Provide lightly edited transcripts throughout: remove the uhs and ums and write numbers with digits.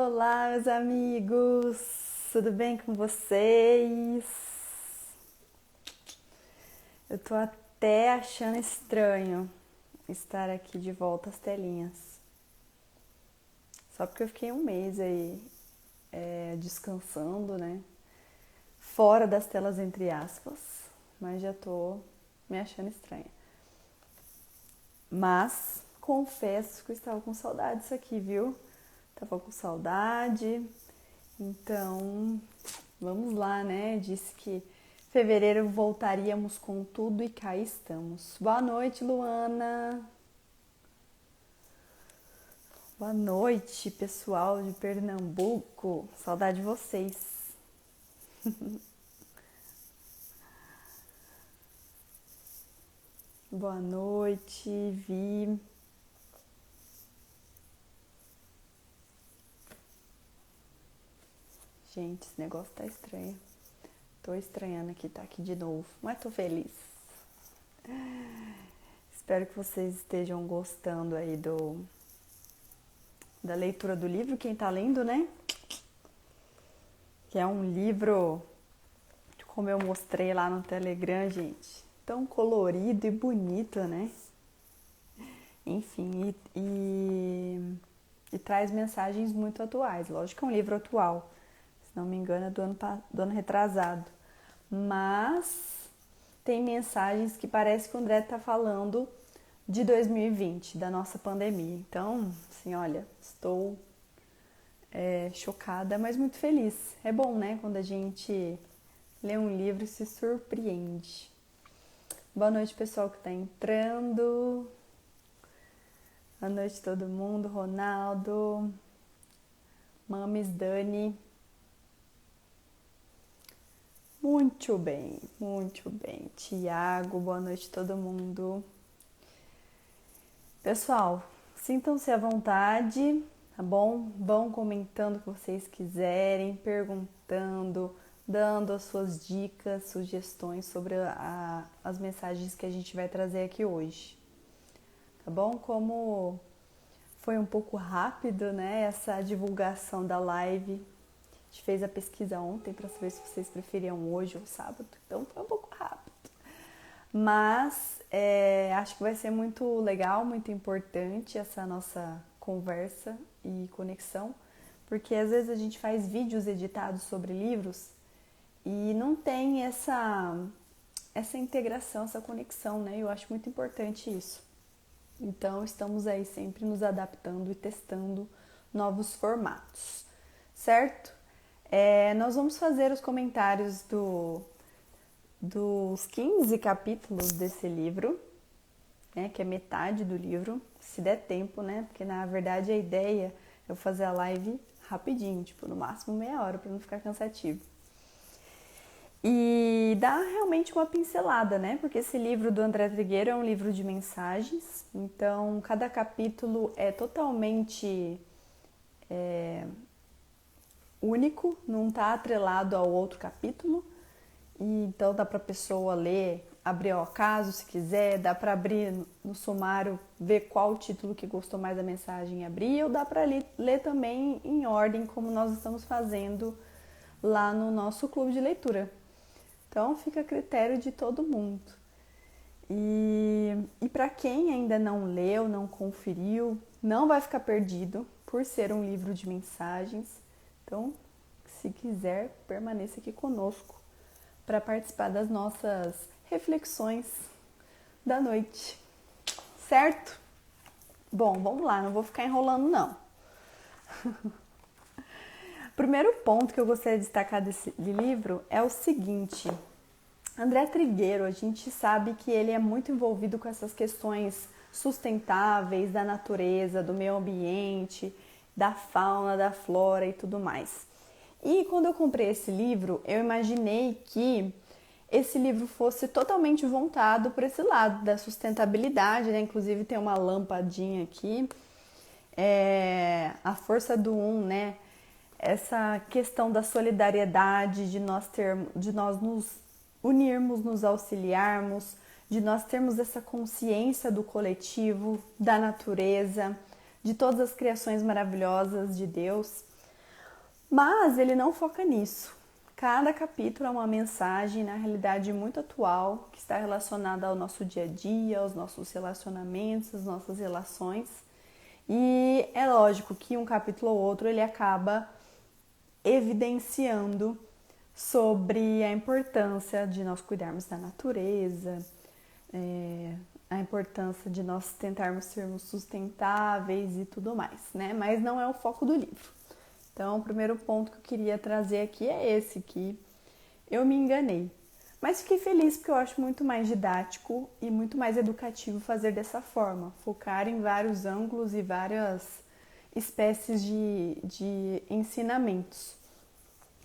Olá, meus amigos! Tudo bem com vocês? Eu tô até achando estranho estar aqui de volta às telinhas. Só porque eu fiquei um mês aí descansando, né? Fora das telas, entre aspas. Mas já tô me achando estranha. Mas confesso que eu estava com saudade disso aqui, viu? Tava com saudade. Então, vamos lá, né? Disse que fevereiro voltaríamos com tudo e cá estamos. Boa noite, Luana. Boa noite, pessoal de Pernambuco. Saudade de vocês. Boa noite, Vi. Gente, esse negócio tá estranho. Tô estranhando aqui, tá aqui de novo, mas tô feliz. Espero que vocês estejam gostando aí da leitura do livro, quem tá lendo, né? Que é um livro, como eu mostrei lá no Telegram, gente, tão colorido e bonito, né? Enfim, e traz mensagens muito atuais. Lógico que é um livro atual, se não me engano é do ano retrasado. Mas tem mensagens que parece que o André tá falando de 2020, da nossa pandemia. Então, assim, olha, estou chocada, mas muito feliz. É bom, né, quando a gente lê um livro e se surpreende. Boa noite, pessoal que tá entrando. Boa noite, todo mundo. Ronaldo, Mames, Dani. Muito bem, muito bem. Tiago, boa noite, todo mundo. Pessoal, sintam-se à vontade, tá bom? Vão comentando o que vocês quiserem, perguntando, dando as suas dicas, sugestões sobre as mensagens que a gente vai trazer aqui hoje. Tá bom? Como foi um pouco rápido, né, essa divulgação da live. A gente fez a pesquisa ontem para saber se vocês preferiam hoje ou sábado, então foi um pouco rápido. Mas acho que vai ser muito legal, muito importante essa nossa conversa e conexão, porque às vezes a gente faz vídeos editados sobre livros e não tem essa integração, essa conexão, né? Eu acho muito importante isso. Então, estamos aí sempre nos adaptando e testando novos formatos, certo? Nós vamos fazer os comentários dos 15 capítulos desse livro, né, que é metade do livro, se der tempo, né? Porque na verdade a ideia é eu fazer a live rapidinho, tipo, no máximo meia hora, para não ficar cansativo. E dá realmente uma pincelada, né? Porque esse livro do André Trigueiro é um livro de mensagens, então cada capítulo é totalmente único, não está atrelado ao outro capítulo. E então dá para a pessoa ler, abrir ao acaso se quiser, dá para abrir no sumário, ver qual título que gostou mais da mensagem e abrir, ou dá para ler também em ordem, como nós estamos fazendo lá no nosso clube de leitura. Então fica a critério de todo mundo. E para quem ainda não leu, não conferiu, não vai ficar perdido por ser um livro de mensagens. Então, se quiser, permaneça aqui conosco para participar das nossas reflexões da noite, certo? Bom, vamos lá, não vou ficar enrolando não. O primeiro ponto que eu gostaria de destacar desse livro é o seguinte: André Trigueiro, a gente sabe que ele é muito envolvido com essas questões sustentáveis da natureza, do meio ambiente, da fauna, da flora e tudo mais. E quando eu comprei esse livro, eu imaginei que esse livro fosse totalmente voltado para esse lado da sustentabilidade, né? Inclusive tem uma lampadinha aqui, a força do né? Essa questão da solidariedade, de nós nos unirmos, nos auxiliarmos, de nós termos essa consciência do coletivo, da natureza, de todas as criações maravilhosas de Deus. Mas ele não foca nisso. Cada capítulo é uma mensagem, na realidade, muito atual, que está relacionada ao nosso dia a dia, aos nossos relacionamentos, às nossas relações. E é lógico que um capítulo ou outro ele acaba evidenciando sobre a importância de nós cuidarmos da natureza, a importância de nós tentarmos sermos sustentáveis e tudo mais, né? Mas não é o foco do livro. Então, o primeiro ponto que eu queria trazer aqui é esse, que eu me enganei. Mas fiquei feliz porque eu acho muito mais didático e muito mais educativo fazer dessa forma. Focar em vários ângulos e várias espécies de ensinamentos.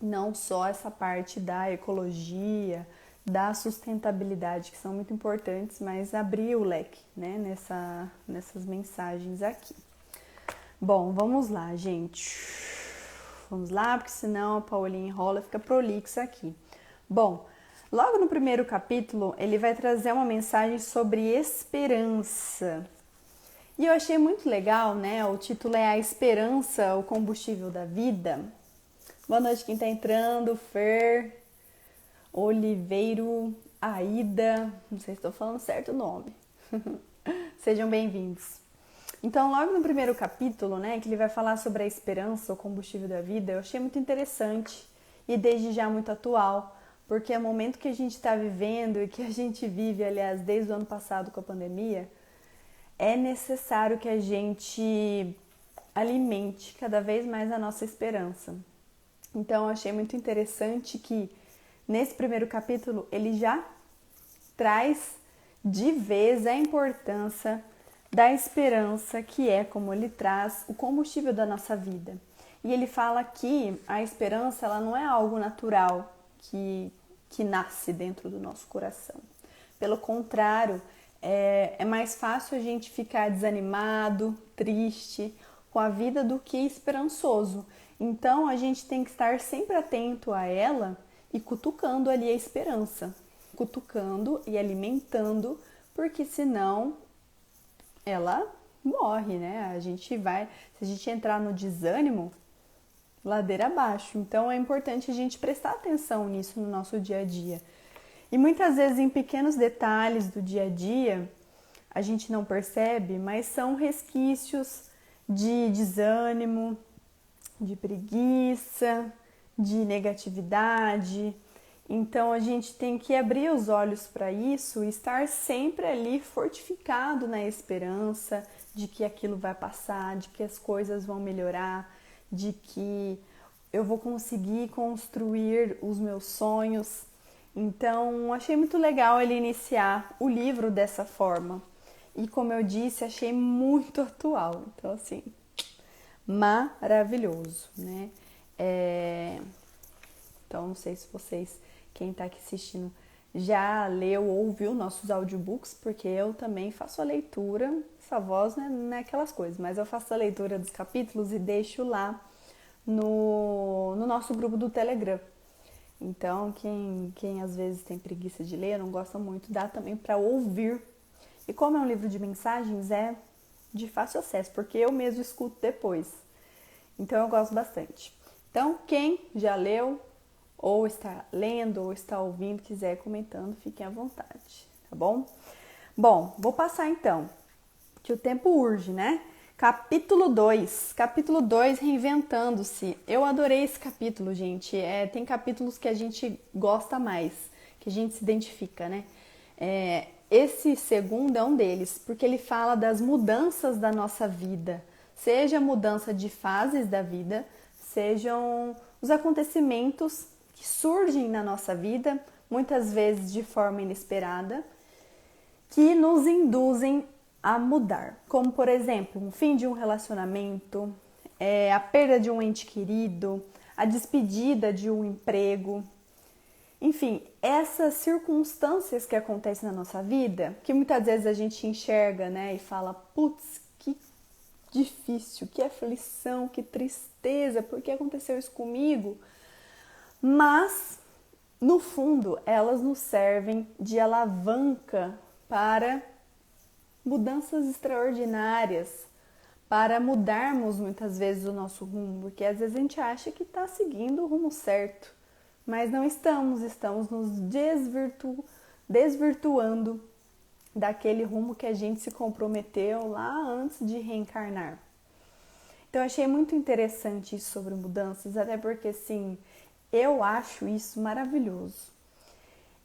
Não só essa parte da ecologia, da sustentabilidade, que são muito importantes, mas abrir o leque, né, nessas mensagens aqui. Bom, vamos lá, gente. Vamos lá, porque senão a Paulinha enrola e fica prolixa aqui. Bom, logo no primeiro capítulo, ele vai trazer uma mensagem sobre esperança. E eu achei muito legal, né? O título é A Esperança, o Combustível da Vida. Boa noite quem tá entrando, Fer, Oliveiro, Aida, não sei se estou falando certo o nome. Sejam bem-vindos. Então, logo no primeiro capítulo, né, que ele vai falar sobre a esperança, o combustível da vida, eu achei muito interessante e desde já muito atual, porque é o momento que a gente está vivendo e que a gente vive, aliás, desde o ano passado com a pandemia, é necessário que a gente alimente cada vez mais a nossa esperança. Então, eu achei muito interessante que nesse primeiro capítulo ele já traz de vez a importância da esperança, que é, como ele traz, o combustível da nossa vida. E ele fala que a esperança ela não é algo natural que nasce dentro do nosso coração. Pelo contrário, é mais fácil a gente ficar desanimado, triste com a vida do que esperançoso. Então, a gente tem que estar sempre atento a ela e cutucando ali a esperança. Cutucando e alimentando, porque senão ela morre, né? Se a gente entrar no desânimo, ladeira abaixo. Então é importante a gente prestar atenção nisso no nosso dia a dia. E muitas vezes em pequenos detalhes do dia a dia, a gente não percebe, mas são resquícios de desânimo, de preguiça, de negatividade. Então, a gente tem que abrir os olhos para isso e estar sempre ali fortificado na esperança de que aquilo vai passar, de que as coisas vão melhorar, de que eu vou conseguir construir os meus sonhos. Então, achei muito legal ele iniciar o livro dessa forma. E, como eu disse, achei muito atual. Então, assim, maravilhoso, né? Então, não sei se vocês... Quem está aqui assistindo já leu ou ouviu nossos audiobooks, porque eu também faço a leitura, essa voz não é aquelas coisas, mas eu faço a leitura dos capítulos e deixo lá no nosso grupo do Telegram. Então, quem às vezes tem preguiça de ler, não gosta muito, dá também para ouvir. E como é um livro de mensagens, é de fácil acesso, porque eu mesmo escuto depois. Então, eu gosto bastante. Então, quem já leu, ou está lendo, ou está ouvindo, quiser comentando, fiquem à vontade, tá bom? Bom, vou passar então, que o tempo urge, né? Capítulo 2, Reinventando-se. Eu adorei esse capítulo, gente. Tem capítulos que a gente gosta mais, que a gente se identifica, né? Esse segundo é um deles, porque ele fala das mudanças da nossa vida, seja a mudança de fases da vida, sejam os acontecimentos que surgem na nossa vida, muitas vezes de forma inesperada, que nos induzem a mudar. Como, por exemplo, o fim de um relacionamento, a perda de um ente querido, a despedida de um emprego. Enfim, essas circunstâncias que acontecem na nossa vida, que muitas vezes a gente enxerga, né, e fala, putz, que difícil, que aflição, que tristeza, por que aconteceu isso comigo? Mas, no fundo, elas nos servem de alavanca para mudanças extraordinárias, para mudarmos muitas vezes o nosso rumo, porque às vezes a gente acha que está seguindo o rumo certo, mas não estamos nos desvirtuando daquele rumo que a gente se comprometeu lá antes de reencarnar. Então eu achei muito interessante isso sobre mudanças, até porque assim, eu acho isso maravilhoso.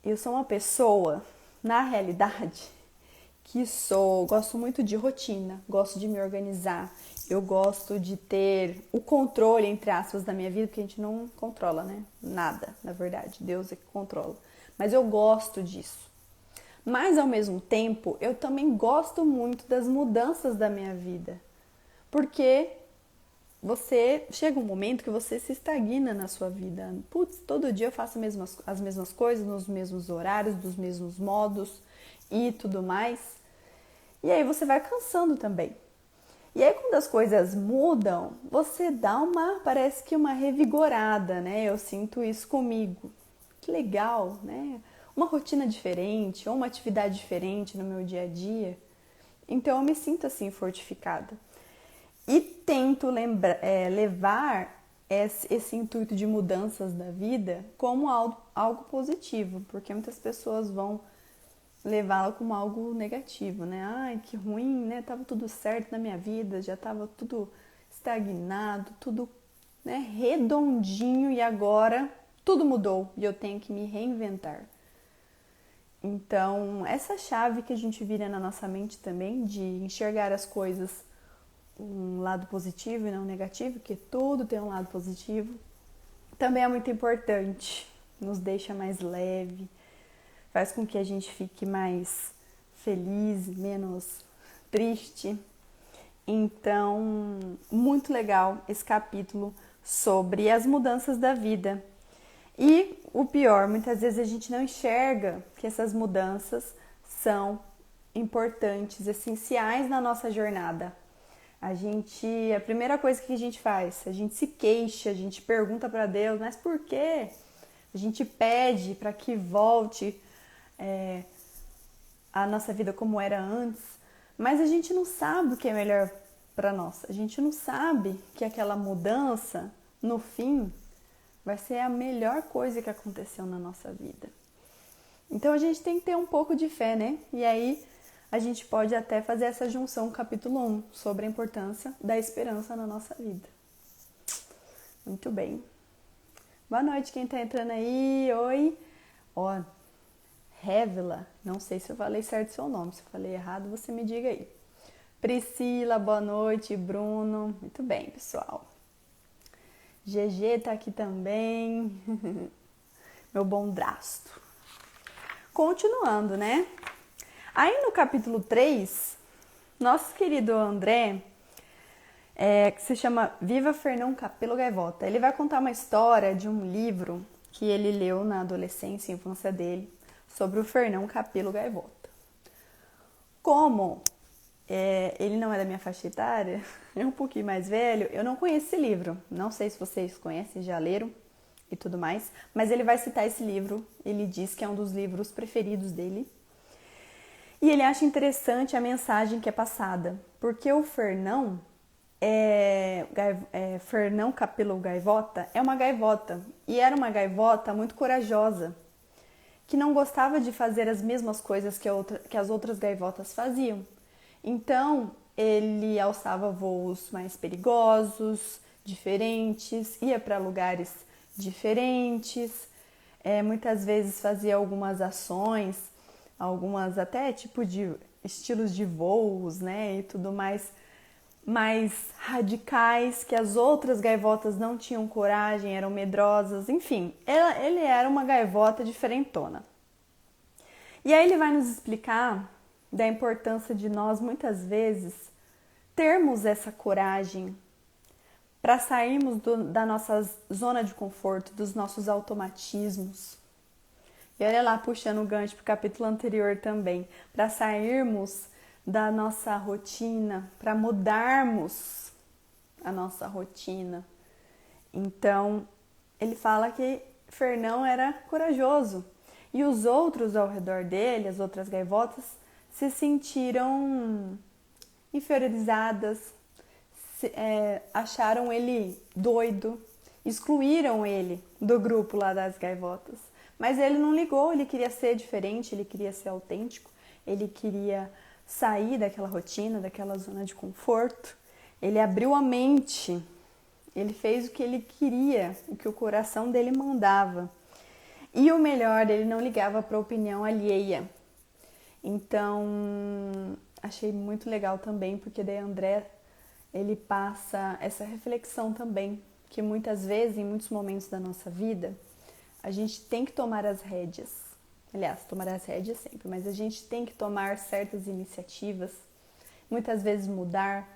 Eu sou uma pessoa, na realidade, gosto muito de rotina, gosto de me organizar, eu gosto de ter o controle, entre aspas, da minha vida, porque a gente não controla, né? Nada, na verdade, Deus é que controla. Mas eu gosto disso. Mas, ao mesmo tempo, eu também gosto muito das mudanças da minha vida, porque você chega um momento que você se estagna na sua vida. Putz, todo dia eu faço as mesmas coisas, nos mesmos horários, dos mesmos modos e tudo mais. E aí você vai cansando também. E aí quando as coisas mudam, você dá parece que uma revigorada, né? Eu sinto isso comigo. Que legal, né? Uma rotina diferente, ou uma atividade diferente no meu dia a dia. Então eu me sinto assim fortificada. E tento levar esse intuito de mudanças da vida como algo positivo, porque muitas pessoas vão levá-la como algo negativo, né? Ai, que ruim, né? Tava tudo certo na minha vida, já tava tudo estagnado, tudo, né, redondinho e agora tudo mudou e eu tenho que me reinventar. Então, essa chave que a gente vira na nossa mente também de enxergar as coisas um lado positivo e não negativo, que tudo tem um lado positivo, também é muito importante, nos deixa mais leve, faz com que a gente fique mais feliz, menos triste. Então, muito legal esse capítulo sobre as mudanças da vida. E o pior, muitas vezes a gente não enxerga que essas mudanças são importantes, essenciais na nossa jornada. A primeira coisa que a gente faz, a gente se queixa, a gente pergunta para Deus, mas por quê? A gente pede para que volte a nossa vida como era antes, mas a gente não sabe o que é melhor para nós. A gente não sabe que aquela mudança, no fim, vai ser a melhor coisa que aconteceu na nossa vida. Então a gente tem que ter um pouco de fé, né? E aí a gente pode até fazer essa junção, capítulo 1, sobre a importância da esperança na nossa vida. Muito bem. Boa noite, quem tá entrando aí. Oi. Ó, Révila, não sei se eu falei certo o seu nome. Se eu falei errado, você me diga aí. Priscila, boa noite. Bruno. Muito bem, pessoal. GG tá aqui também. Meu bom drasto. Continuando, né? Aí no capítulo 3, nosso querido André, que se chama Viva Fernão Capelo Gaivota, ele vai contar uma história de um livro que ele leu na adolescência e infância dele, sobre o Fernão Capelo Gaivota. Como ele não é da minha faixa etária, é um pouquinho mais velho, eu não conheço esse livro. Não sei se vocês conhecem, já leram e tudo mais, mas ele vai citar esse livro, ele diz que é um dos livros preferidos dele. E ele acha interessante a mensagem que é passada, porque o Fernão, Fernão Capelo Gaivota, é uma gaivota, e era uma gaivota muito corajosa, que não gostava de fazer as mesmas coisas que as outras gaivotas faziam. Então, ele alçava voos mais perigosos, diferentes, ia para lugares diferentes, muitas vezes fazia algumas ações, algumas até tipo de estilos de voos, né, e tudo mais radicais, que as outras gaivotas não tinham coragem, eram medrosas, enfim, ele era uma gaivota diferentona. E aí ele vai nos explicar da importância de nós, muitas vezes, termos essa coragem para sairmos da nossa zona de conforto, dos nossos automatismos. E olha lá, puxando o gancho para o capítulo anterior também, para sairmos da nossa rotina, para mudarmos a nossa rotina. Então, ele fala que Fernão era corajoso e os outros ao redor dele, as outras gaivotas, se sentiram inferiorizadas, acharam ele doido, excluíram ele do grupo lá das gaivotas. Mas ele não ligou, ele queria ser diferente, ele queria ser autêntico, ele queria sair daquela rotina, daquela zona de conforto. Ele abriu a mente, ele fez o que ele queria, o que o coração dele mandava. E o melhor, ele não ligava para a opinião alheia. Então, achei muito legal também, porque daí André, ele passa essa reflexão também, que muitas vezes, em muitos momentos da nossa vida, a gente tem que tomar as rédeas. Aliás, tomar as rédeas sempre, mas a gente tem que tomar certas iniciativas, muitas vezes mudar,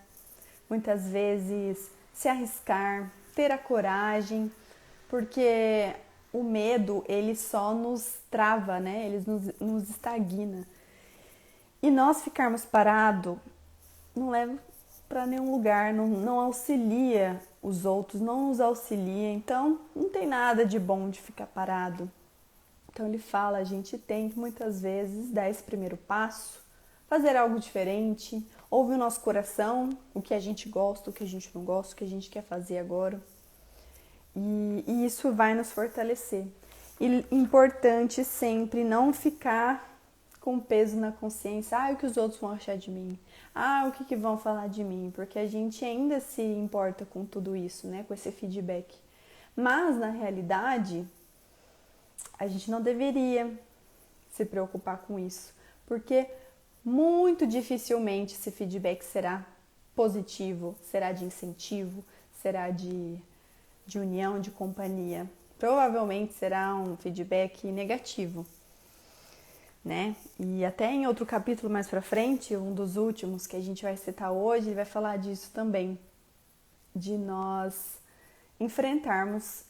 muitas vezes se arriscar, ter a coragem, porque o medo, ele só nos trava, né? Ele nos estagna. E nós ficarmos parados não leva para nenhum lugar, não auxilia os outros, não nos auxilia. Então, não tem nada de bom de ficar parado. Então, ele fala, a gente tem que muitas vezes dar esse primeiro passo, fazer algo diferente, ouvir o nosso coração, o que a gente gosta, o que a gente não gosta, o que a gente quer fazer agora. E isso vai nos fortalecer. E importante sempre não ficar com peso na consciência. O que os outros vão achar de mim? O que vão falar de mim? Porque a gente ainda se importa com tudo isso, né? Com esse feedback. Mas, na realidade, a gente não deveria se preocupar com isso. Porque muito dificilmente esse feedback será positivo, será de incentivo, será de união, de companhia. Provavelmente será um feedback negativo, né? E até em outro capítulo mais pra frente, um dos últimos que a gente vai citar hoje, ele vai falar disso também, de nós enfrentarmos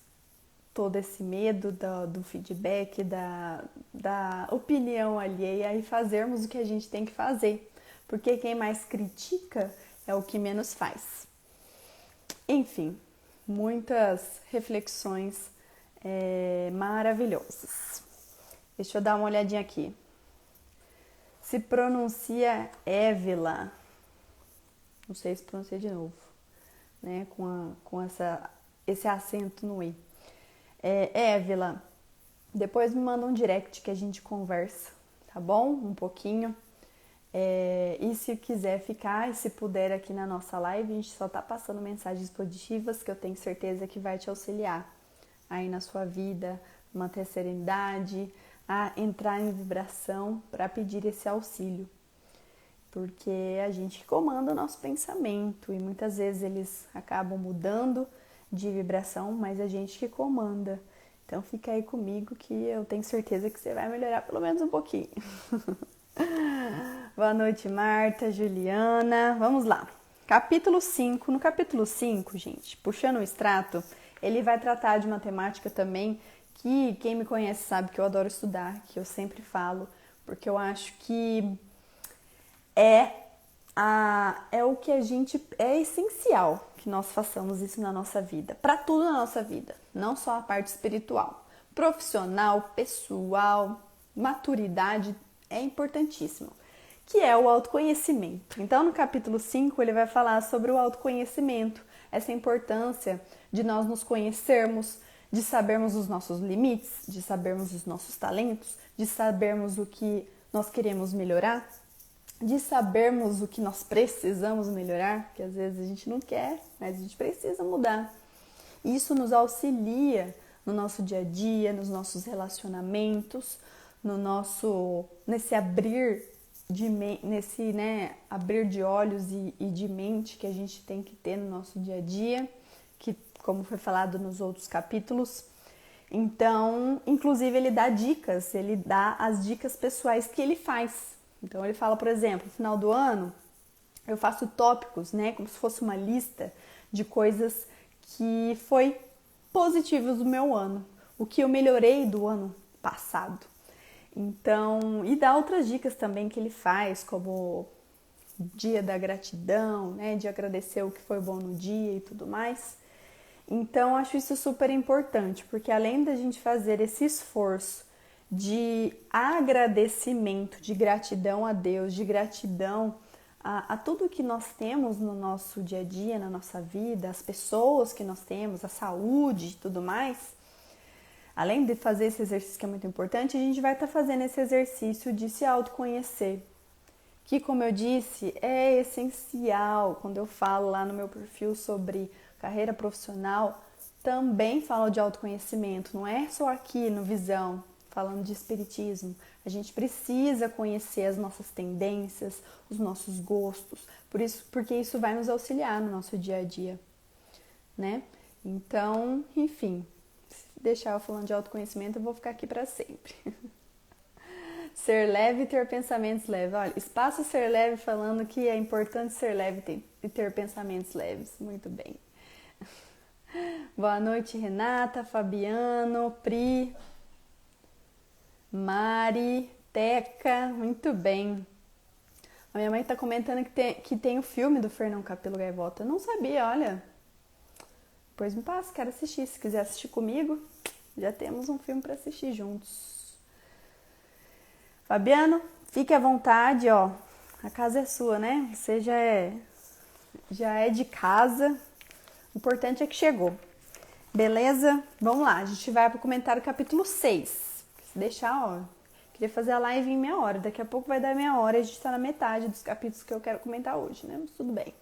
todo esse medo do feedback, da opinião alheia e fazermos o que a gente tem que fazer, porque quem mais critica é o que menos faz. Enfim, muitas reflexões maravilhosas. Deixa eu dar uma olhadinha aqui. Se pronuncia Évila. Não sei se pronuncia de novo, né? Com esse acento no i. Évila, depois me manda um direct que a gente conversa, tá bom? Um pouquinho. E se quiser ficar e se puder aqui na nossa live, a gente só tá passando mensagens positivas que eu tenho certeza que vai te auxiliar aí na sua vida, manter a serenidade, a entrar em vibração para pedir esse auxílio. Porque a gente comanda o nosso pensamento e muitas vezes eles acabam mudando de vibração, mas a gente que comanda. Então fica aí comigo que eu tenho certeza que você vai melhorar pelo menos um pouquinho. Boa noite, Marta, Juliana. Vamos lá. Capítulo 5. No capítulo 5, gente, puxando o extrato, ele vai tratar de uma temática também que quem me conhece sabe que eu adoro estudar, que eu sempre falo, porque eu acho que é o que a gente... É essencial que nós façamos isso na nossa vida, para tudo na nossa vida, não só a parte espiritual. Profissional, pessoal, maturidade é importantíssimo, que é o autoconhecimento. Então, no capítulo 5, ele vai falar sobre o autoconhecimento, essa importância de nós nos conhecermos, de sabermos os nossos limites, de sabermos os nossos talentos, de sabermos o que nós queremos melhorar, de sabermos o que nós precisamos melhorar, porque às vezes a gente não quer, mas a gente precisa mudar. Isso nos auxilia no nosso dia a dia, nos nossos relacionamentos, nesse abrir abrir de olhos e de mente que a gente tem que ter no nosso dia a dia, que, como foi falado nos outros capítulos. Então, inclusive, ele dá dicas, ele dá as dicas pessoais que ele faz. Então, ele fala, por exemplo, no final do ano, eu faço tópicos, né, como se fosse uma lista de coisas que foi positivas do meu ano, o que eu melhorei do ano passado. Então, e dá outras dicas também que ele faz, como dia da gratidão, né, de agradecer o que foi bom no dia e tudo mais. Então, acho isso super importante, porque além da gente fazer esse esforço de agradecimento, de gratidão a Deus, de gratidão a tudo que nós temos no nosso dia a dia, na nossa vida, as pessoas que nós temos, a saúde e tudo mais, além de fazer esse exercício que é muito importante, a gente vai estar fazendo esse exercício de se autoconhecer, que, como eu disse, é essencial. Quando eu falo lá no meu perfil sobre carreira profissional, também falo de autoconhecimento, não é só aqui no Visão, falando de espiritismo. A gente precisa conhecer as nossas tendências, os nossos gostos, porque isso vai nos auxiliar no nosso dia a dia, né? Então, enfim, se deixar eu falando de autoconhecimento, eu vou ficar aqui para sempre. Ser leve e ter pensamentos leves. Olha, espaço ser leve falando que é importante ser leve e ter pensamentos leves. Muito bem. Boa noite, Renata, Fabiano, Pri, Mari, Teca. Muito bem. A minha mãe está comentando que tem o filme do Fernão Capelo Gaivota. Eu não sabia, olha. Depois me passa, quero assistir. Se quiser assistir comigo, já temos um filme para assistir juntos. Fabiano, fique à vontade, ó. A casa é sua, né? Você já é de casa. O importante é que chegou. Beleza? Vamos lá, a gente vai para o comentário capítulo 6. Se deixar, ó. Queria fazer a live em meia hora. Daqui a pouco vai dar meia hora e a gente está na metade dos capítulos que eu quero comentar hoje, né? Mas tudo bem.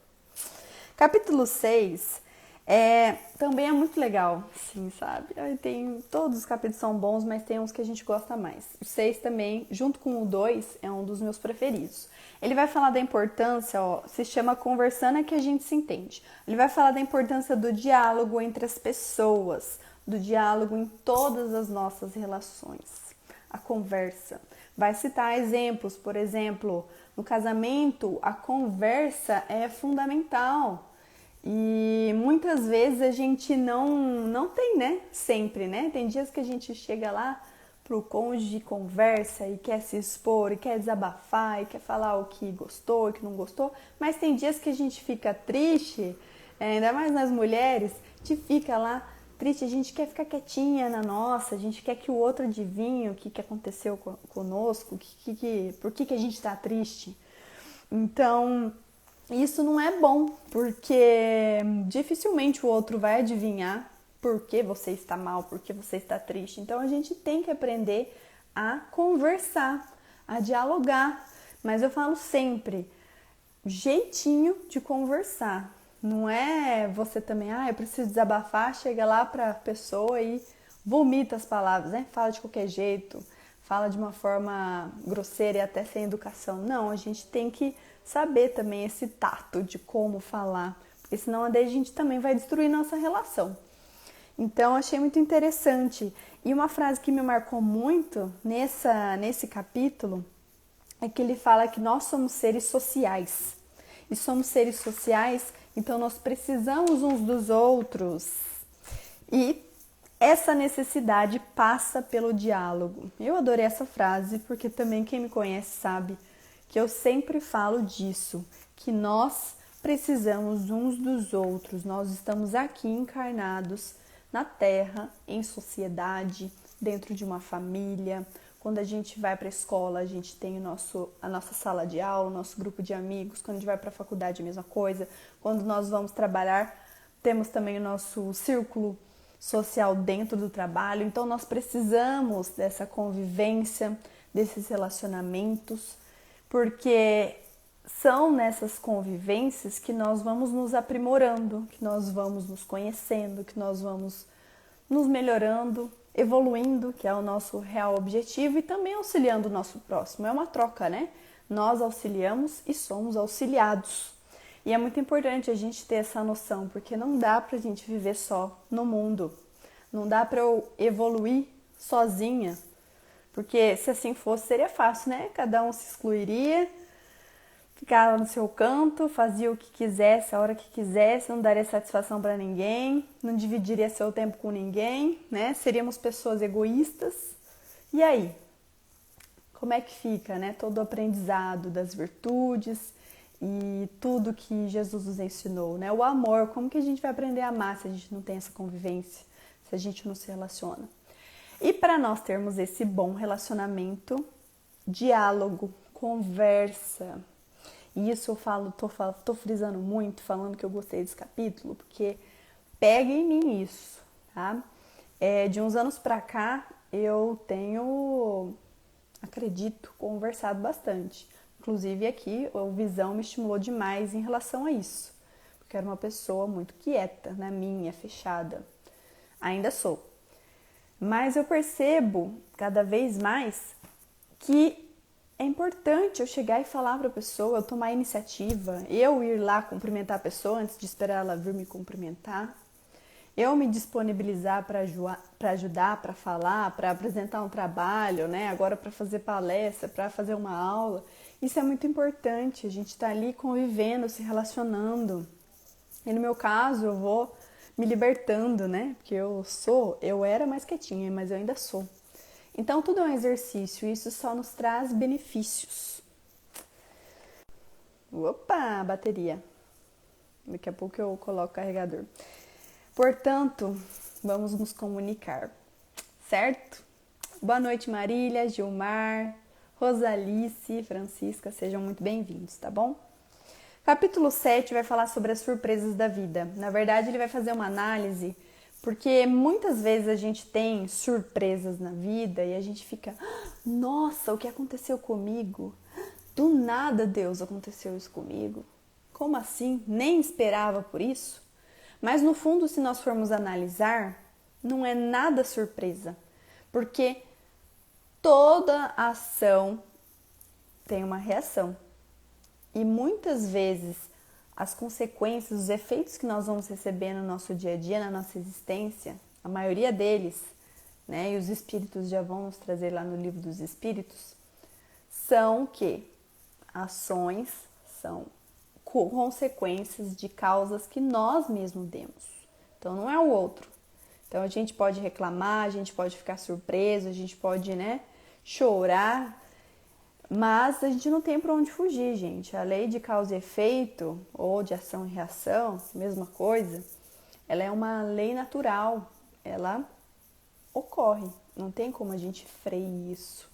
Capítulo 6 também é muito legal, sim, sabe? Todos os capítulos são bons, mas tem uns que a gente gosta mais. O 6 também, junto com o 2, é um dos meus preferidos. Ele vai falar da importância, ó, se chama Conversando é que a gente se entende. Ele vai falar da importância do diálogo entre as pessoas, do diálogo em todas as nossas relações. A conversa. Vai citar exemplos, por exemplo, no casamento, a conversa é fundamental. E muitas vezes a gente não tem, né? Sempre, né? Tem dias que a gente chega lá pro cônjuge, conversa e quer se expor, e quer desabafar, e quer falar o que gostou, o que não gostou. Mas tem dias que a gente fica triste, ainda mais nas mulheres, a gente fica lá triste, a gente quer ficar quietinha na nossa, a gente quer que o outro adivinhe o que aconteceu conosco, por que a gente tá triste. Então, isso não é bom, porque dificilmente o outro vai adivinhar por que você está mal, por que você está triste. Então a gente tem que aprender a conversar, a dialogar. Mas eu falo sempre, jeitinho de conversar. Não é você também, eu preciso desabafar, chega lá para a pessoa e vomita as palavras, né? Fala de qualquer jeito, fala de uma forma grosseira e até sem educação. Não, a gente tem que saber também esse tato de como falar, porque senão a gente também vai destruir nossa relação. Então, achei muito interessante. E uma frase que me marcou muito nesse capítulo é que ele fala que nós somos seres sociais. E somos seres sociais, então nós precisamos uns dos outros. E essa necessidade passa pelo diálogo. Eu adorei essa frase, porque também quem me conhece sabe que eu sempre falo disso, que nós precisamos uns dos outros. Nós estamos aqui encarnados na Terra, em sociedade, dentro de uma família. Quando a gente vai para a escola, a gente tem a nossa sala de aula, o nosso grupo de amigos. Quando a gente vai para a faculdade, a mesma coisa. Quando nós vamos trabalhar, temos também o nosso círculo social dentro do trabalho. Então, nós precisamos dessa convivência, desses relacionamentos, porque são nessas convivências que nós vamos nos aprimorando, que nós vamos nos conhecendo, que nós vamos nos melhorando, evoluindo, que é o nosso real objetivo, e também auxiliando o nosso próximo. É uma troca, né? Nós auxiliamos e somos auxiliados. E é muito importante a gente ter essa noção, porque não dá pra gente viver só no mundo. Não dá pra eu evoluir sozinha. Porque se assim fosse, seria fácil, né? Cada um se excluiria, ficava no seu canto, fazia o que quisesse, a hora que quisesse, não daria satisfação para ninguém, não dividiria seu tempo com ninguém, né? Seríamos pessoas egoístas. E aí? Como é que fica, né? Todo o aprendizado das virtudes e tudo que Jesus nos ensinou, né? O amor, como que a gente vai aprender a amar se a gente não tem essa convivência, se a gente não se relaciona? E para nós termos esse bom relacionamento, diálogo, conversa E isso eu tô frisando muito, falando que eu gostei desse capítulo, porque pega em mim isso, tá? De uns anos pra cá, eu tenho, acredito, conversado bastante. Inclusive aqui, o Visão me estimulou demais em relação a isso. Porque eu era uma pessoa muito quieta, na minha, fechada. Ainda sou. Mas eu percebo cada vez mais que é importante eu chegar e falar para a pessoa, eu tomar a iniciativa, eu ir lá cumprimentar a pessoa antes de esperar ela vir me cumprimentar, eu me disponibilizar para ajudar, para falar, para apresentar um trabalho, né? Agora para fazer palestra, para fazer uma aula. Isso é muito importante, a gente está ali convivendo, se relacionando. E no meu caso, eu vou me libertando, né? Porque eu era mais quietinha, mas eu ainda sou. Então, tudo é um exercício e isso só nos traz benefícios. Opa, bateria. Daqui a pouco eu coloco o carregador. Portanto, vamos nos comunicar, certo? Boa noite, Marília, Gilmar, Rosalice, Francisca, sejam muito bem-vindos, tá bom? Capítulo 7 vai falar sobre as surpresas da vida. Na verdade, ele vai fazer uma análise, porque muitas vezes a gente tem surpresas na vida e a gente fica, nossa, o que aconteceu comigo? Do nada, Deus, aconteceu isso comigo. Como assim? Nem esperava por isso? Mas no fundo, se nós formos analisar, não é nada surpresa, porque toda ação tem uma reação. E muitas vezes as consequências, os efeitos que nós vamos receber no nosso dia a dia, na nossa existência, a maioria deles, né, e os espíritos já vão nos trazer lá no livro dos espíritos, são o quê? Ações, são consequências de causas que nós mesmos demos. Então não é o outro. Então a gente pode reclamar, a gente pode ficar surpreso, a gente pode, né, chorar, mas a gente não tem para onde fugir, gente. A lei de causa e efeito, ou de ação e reação, mesma coisa, ela é uma lei natural, ela ocorre, não tem como a gente frear isso.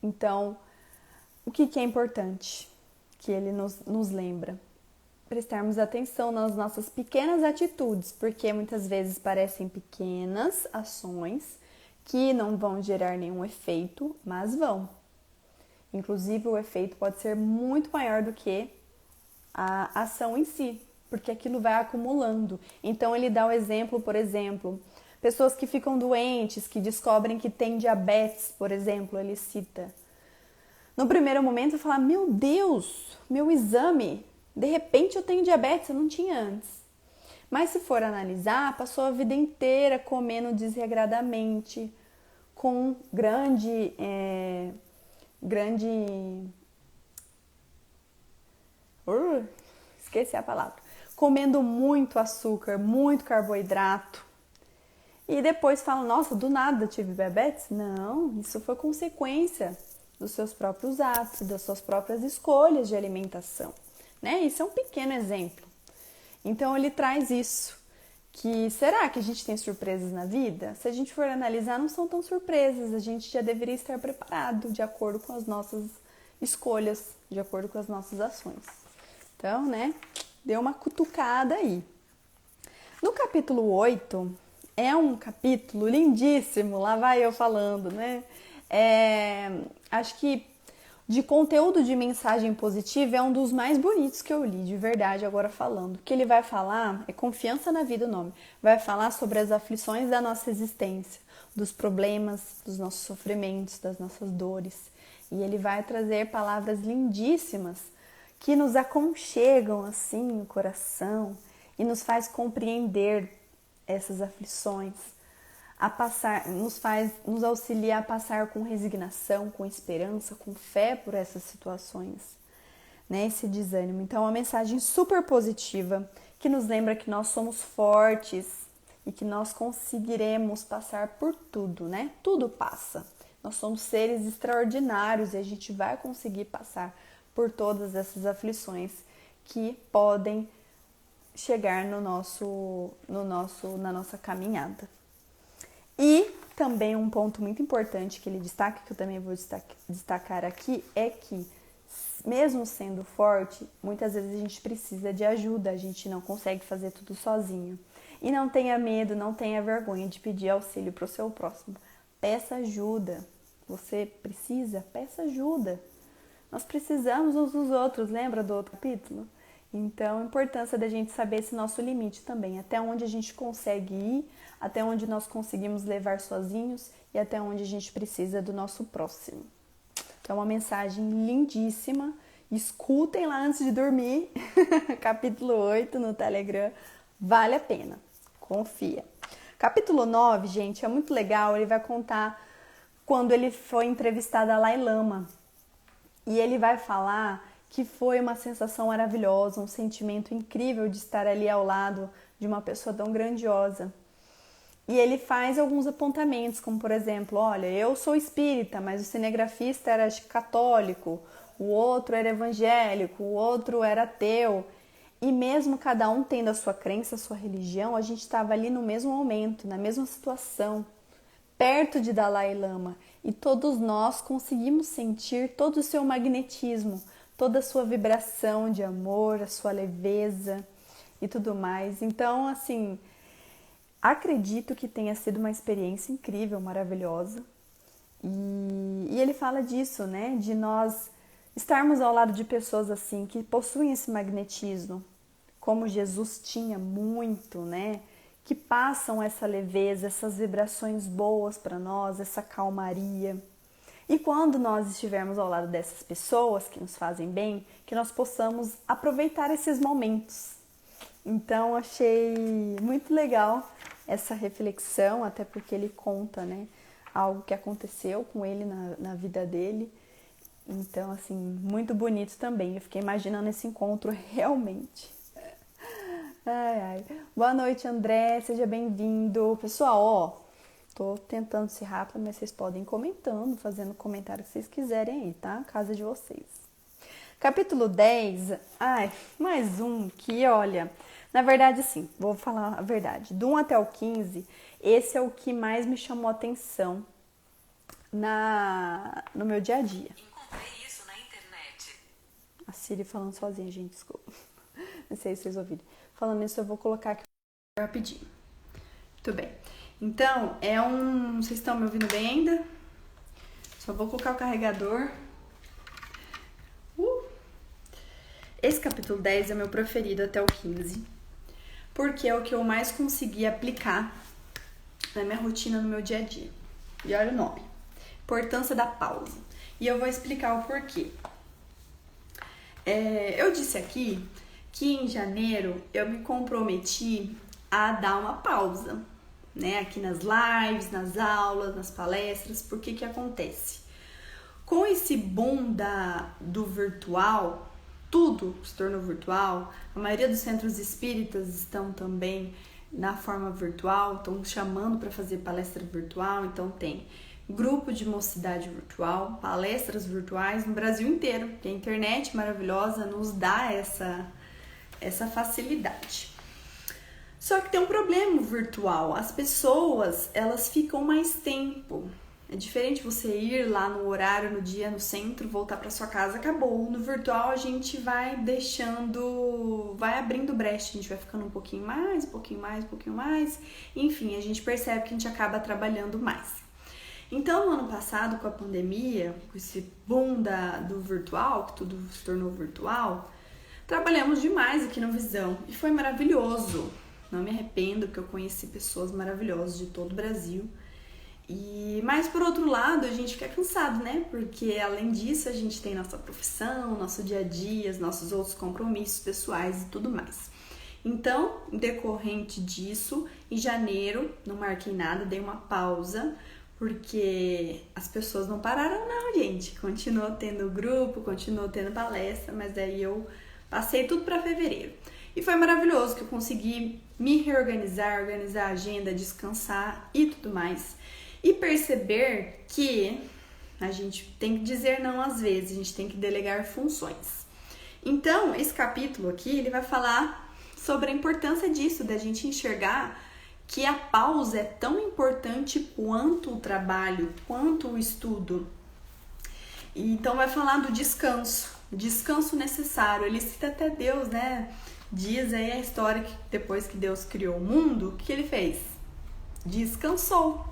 Então, o que é importante? Que ele nos lembra? Prestarmos atenção nas nossas pequenas atitudes, porque muitas vezes parecem pequenas ações que não vão gerar nenhum efeito, mas vão. Inclusive, o efeito pode ser muito maior do que a ação em si, porque aquilo vai acumulando. Então, ele dá o exemplo, por exemplo, pessoas que ficam doentes, que descobrem que têm diabetes, por exemplo, ele cita. No primeiro momento, eu falo, meu Deus, meu exame, de repente eu tenho diabetes, eu não tinha antes. Mas se for analisar, passou a vida inteira comendo desregradamente, com esqueci a palavra. Comendo muito açúcar, muito carboidrato. E depois fala, nossa, do nada tive diabetes? Não, isso foi consequência dos seus próprios atos, das suas próprias escolhas de alimentação, né? Isso é um pequeno exemplo. Então ele traz isso, que será que a gente tem surpresas na vida? Se a gente for analisar, não são tão surpresas, a gente já deveria estar preparado de acordo com as nossas escolhas, de acordo com as nossas ações. Então, né, deu uma cutucada aí. No capítulo 8, é um capítulo lindíssimo, lá vai eu falando, né? Acho que de conteúdo de mensagem positiva é um dos mais bonitos que eu li, de verdade, agora falando. O que ele vai falar é confiança na vida, o nome. Vai falar sobre as aflições da nossa existência, dos problemas, dos nossos sofrimentos, das nossas dores. E ele vai trazer palavras lindíssimas que nos aconchegam assim no coração e nos faz compreender essas aflições, nos auxilia a passar com resignação, com esperança, com fé por essas situações, né? Esse desânimo. Então, é uma mensagem super positiva que nos lembra que nós somos fortes e que nós conseguiremos passar por tudo, né? Tudo passa. Nós somos seres extraordinários e a gente vai conseguir passar por todas essas aflições que podem chegar na nossa caminhada. E também um ponto muito importante que ele destaca, que eu também vou destacar aqui, é que mesmo sendo forte, muitas vezes a gente precisa de ajuda, a gente não consegue fazer tudo sozinho. E não tenha medo, não tenha vergonha de pedir auxílio para o seu próximo. Peça ajuda. Você precisa? Peça ajuda. Nós precisamos uns dos outros, lembra do outro capítulo? Então, a importância da gente saber esse nosso limite também, até onde a gente consegue ir, até onde nós conseguimos levar sozinhos e até onde a gente precisa do nosso próximo. Então, é uma mensagem lindíssima. Escutem lá antes de dormir, capítulo 8 no Telegram, vale a pena, confia. Capítulo 9, gente, é muito legal, ele vai contar quando ele foi entrevistar Dalai Lama. E ele vai falar que foi uma sensação maravilhosa, um sentimento incrível de estar ali ao lado de uma pessoa tão grandiosa. E ele faz alguns apontamentos, como por exemplo, olha, eu sou espírita, mas o cinegrafista era católico, o outro era evangélico, o outro era ateu. E mesmo cada um tendo a sua crença, a sua religião, a gente estava ali no mesmo momento, na mesma situação, perto de Dalai Lama. E todos nós conseguimos sentir todo o seu magnetismo, toda a sua vibração de amor, a sua leveza e tudo mais. Então, assim, acredito que tenha sido uma experiência incrível, maravilhosa. E ele fala disso, né? De nós estarmos ao lado de pessoas assim, que possuem esse magnetismo, como Jesus tinha muito, né? Que passam essa leveza, essas vibrações boas para nós, essa calmaria. E quando nós estivermos ao lado dessas pessoas que nos fazem bem, que nós possamos aproveitar esses momentos. Então, achei muito legal essa reflexão, até porque ele conta, né, algo que aconteceu com ele na vida dele. Então, assim, muito bonito também. Eu fiquei imaginando esse encontro realmente. Ai, ai. Boa noite, André. Seja bem-vindo. Pessoal, ó, tô tentando ser rápida, mas vocês podem ir comentando, fazendo o comentário que vocês quiserem aí, tá? Casa de vocês. Capítulo 10. Ai, mais um que, olha, na verdade, sim, vou falar a verdade. Do 1 até o 15, esse é o que mais me chamou a atenção no meu dia a dia. Encontrei isso na internet. A Siri falando sozinha, gente, desculpa. Não sei se vocês ouviram. Falando nisso, eu vou colocar aqui rapidinho. Muito bem. Então, vocês estão me ouvindo bem ainda? Só vou colocar o carregador. Esse capítulo 10 é meu preferido até o 15. Porque é o que eu mais consegui aplicar na minha rotina, no meu dia a dia. E olha o nome. Importância da pausa. E eu vou explicar o porquê. Eu disse aqui que em janeiro eu me comprometi a dar uma pausa, né? Aqui nas lives, nas aulas, nas palestras. Por que acontece? Com esse boom do virtual, tudo se tornou virtual. A maioria dos centros espíritas estão também na forma virtual, estão chamando para fazer palestra virtual. Então tem grupo de mocidade virtual, palestras virtuais no Brasil inteiro, que a internet maravilhosa nos dá essa facilidade. Só que tem um problema virtual, as pessoas, elas ficam mais tempo. É diferente você ir lá no horário, no dia, no centro, voltar para sua casa, acabou. No virtual a gente vai vai abrindo brecha, a gente vai ficando um pouquinho mais, um pouquinho mais, um pouquinho mais. Enfim, a gente percebe que a gente acaba trabalhando mais. Então, no ano passado, com a pandemia, com esse boom do virtual, que tudo se tornou virtual, trabalhamos demais aqui no Visão e foi maravilhoso. Não me arrependo, porque eu conheci pessoas maravilhosas de todo o Brasil. Mas, por outro lado, a gente fica cansado, né? Porque, além disso, a gente tem nossa profissão, nosso dia a dia, nossos outros compromissos pessoais e tudo mais. Então, decorrente disso, em janeiro, não marquei nada, dei uma pausa, porque as pessoas não pararam não, gente. Continuou tendo grupo, continuou tendo palestra, mas daí eu passei tudo para fevereiro. E foi maravilhoso que eu consegui me reorganizar, organizar a agenda, descansar e tudo mais. E perceber que a gente tem que dizer não às vezes, a gente tem que delegar funções. Então, esse capítulo aqui, ele vai falar sobre a importância disso, da gente enxergar que a pausa é tão importante quanto o trabalho, quanto o estudo. Então vai falar do descanso, descanso necessário. Ele cita até Deus, né? Diz aí a história que depois que Deus criou o mundo, o que ele fez? Descansou.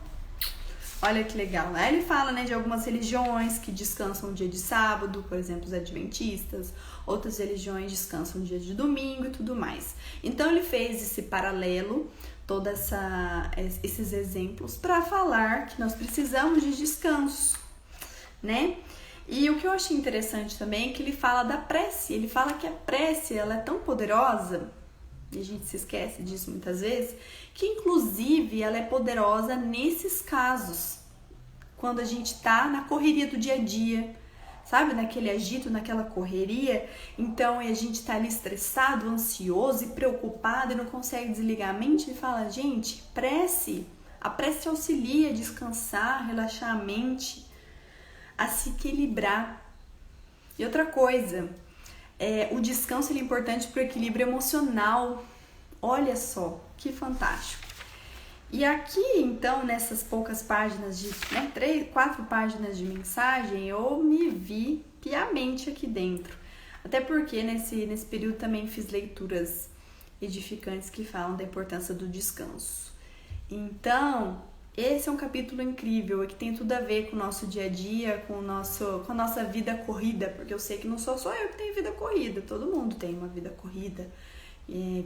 Olha que legal. Aí ele fala, né, de algumas religiões que descansam no dia de sábado, por exemplo, os adventistas. Outras religiões descansam no dia de domingo e tudo mais. Então ele fez esse paralelo, todos esses exemplos, para falar que nós precisamos de descanso, né? E o que eu achei interessante também é que ele fala da prece. Ele fala que a prece, ela é tão poderosa, e a gente se esquece disso muitas vezes, que inclusive ela é poderosa nesses casos, quando a gente tá na correria do dia a dia, sabe, naquele agito, naquela correria, então a gente tá ali estressado, ansioso e preocupado e não consegue desligar a mente. Ele fala, gente, prece, a prece auxilia a descansar, relaxar a mente, a se equilibrar. E outra coisa, o descanso ele é importante para o equilíbrio emocional. Olha só, que fantástico. E aqui, então, nessas poucas páginas, 4 páginas de mensagem, eu me vi piamente aqui dentro. Até porque nesse período também fiz leituras edificantes que falam da importância do descanso. Então, esse é um capítulo incrível e que tem tudo a ver com o nosso dia a dia, com a nossa vida corrida, porque eu sei que não sou só eu que tenho vida corrida, todo mundo tem uma vida corrida,